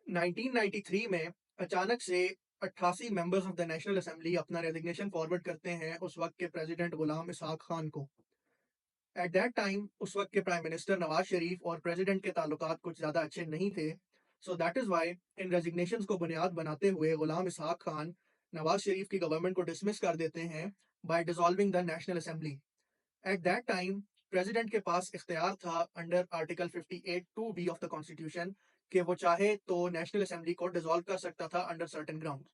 1993 में अचानक से 88 members of the national assembly अपना रेजिग्नेशन फॉरवर्ड करते हैं उस वक्त के प्रेसिडेंट गुलाम इसहाक खान को। एट दैट टाइम उस वक्त के प्राइम मिनिस्टर नवाज शरीफ और प्रेसिडेंट के ताल्लुकात कुछ ज़्यादा अच्छे नहीं थे। सो that is why in resignations को बुनियाद बनाते हुए गुलाम इसहाक खान नवाज शरीफ की गवर्नमेंट को डिसमिस कर देते हैं by dissolving the national assembly. At that time president के पास इख्तियार था under article 58 two B of the constitution कि वो चाहे तो नेशनल असेंबली को डिसॉल्व कर सकता था अंडर सर्टेन ग्राउंड।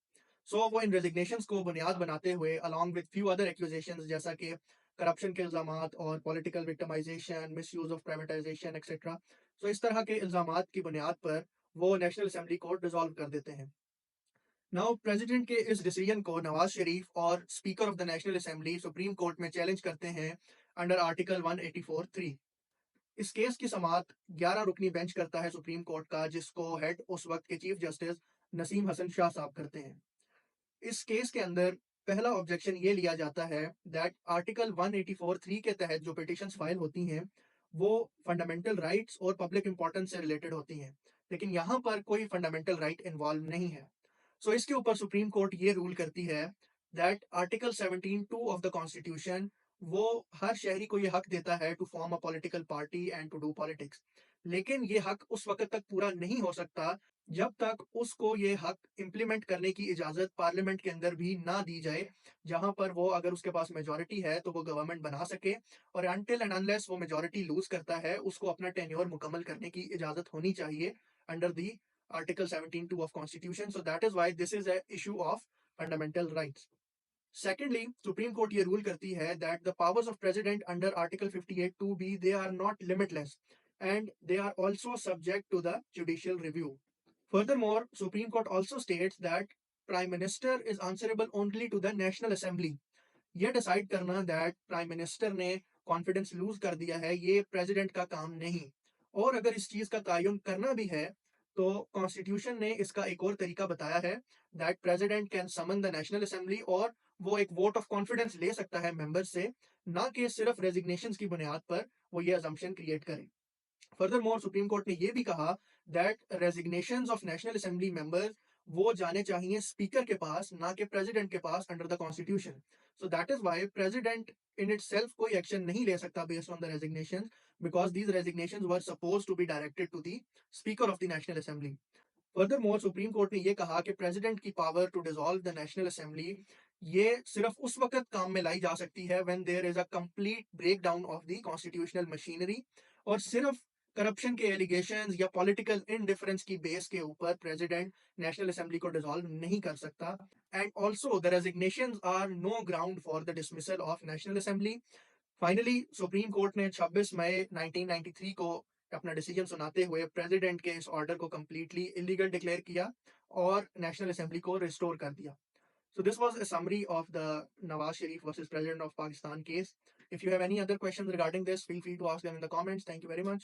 सो वो इन रेजिग्नेशंस को बुनियाद बनाते हुए along with few other accusations जैसा कि करप्शन के इल्जामात और political victimisation, misuse of privatisation etcetera, so इस तरह के इल्जामात की बुनियाद पर वो नेशनल असेंबली को डिसॉल्व कर देते हैं। नाउ प्रेसिडेंट के इस डिसीजन को नवाज शरीफ और speaker of the national assembly supreme court में चैलेंज करते हैं अंडर आर्टिकल 184(3). इस केस की समाअत 11 रुकनी बेंच करता है सुप्रीम कोर्ट का, जिसको हेड उस वक्त के चीफ जस्टिस नसीम हसन शाह साहब करते हैं। इस केस के अंदर पहला ऑब्जेक्शन ये लिया जाता है दैट आर्टिकल 184(3) के तहत जो पिटिशंस फाइल होती हैं वो फंडामेंटल राइट्स और पब्लिक इंपॉर्टेंस से रिलेटेड होती हैं, लेकिन यहाँ पर कोई फंडामेंटल राइट इन्वॉल्व नहीं है। सो इसके ऊपर सुप्रीम कोर्ट ये रूल करती है that article 17(2) of the constitution वो हर शहरी को ये हक देता है to form a political party and to do politics, लेकिन ये हक उस वक्त तक पूरा नहीं हो सकता जब तक उसको ये हक इम्प्लीमेंट करने की इजाज़त पार्लियामेंट के अंदर भी ना दी जाए, जहाँ पर वो अगर उसके पास मेजॉरिटी है तो वो गवर्नमेंट बना सके, और अनटिल एंड अनलेस वो मेजॉरिटी लूज़ करता है, उसको अपना टेन्योर मुकम्मल करने की इजाज़त होनी चाहिए under the article 17(2) of constitution. So that is why this is a issue of fundamental rights. Secondly, supreme court ये रूल करती है that the powers of president under article 58(2)(b) they are not limitless and they are also subject to the judicial review. Furthermore, Supreme Court also states that Prime Minister is answerable only to the National Assembly. ये decide करना that prime minister ने confidence lose कर दिया है, ये president का काम नहीं। और अगर इस चीज का तयन करना भी है तो कॉन्स्टिट्यूशन ने इसका एक और तरीका बताया है that president can summon the national assembly, और वो एक वोट ऑफ कॉन्फिडेंस ले सकता है मेंबर से, ना कि सिर्फ रेजिग्नेशन की बुनियाद पर वो ये अजम्पशन क्रिएट करे। फर्दरमोर सुप्रीम कोर्ट ने यह भी कहा that resignations of national assembly members वो जाने चाहिए स्पीकर के पास, ना कि प्रेसिडेंट के पास under the constitution. So that is why president in itself कोई एक्शन नहीं ले सकता based on the resignations, because these resignations were supposed to be directed to the speaker of the national assembly. Furthermore supreme court ने यह कहा कि president की power to dissolve the national assembly ये सिर्फ उस वक्त काम में लाई जा सकती है when there is a complete breakdown of the constitutional machinery, और सिर्फ करप्शन के एलिगेशंस या पॉलिटिकल इनडिफरेंस की बेस के ऊपर प्रेसिडेंट नेशनल असेंबली को डिसॉल्व नहीं कर सकता। And also the resignations are no ground for the dismissal of national assembly. Finally supreme court ने 26 मई 1993 को अपना डिसीजन सुनाते हुए प्रेसिडेंट के इस ऑर्डर को कंप्लीटली इलीगल डिक्लेयर किया और नेशनल असेंबली को रिस्टोर कर दिया। So this was a summary of the Nawaz Sharif versus President of Pakistan case. If you have any other questions regarding this, feel free to ask them in the comments. Thank you very much.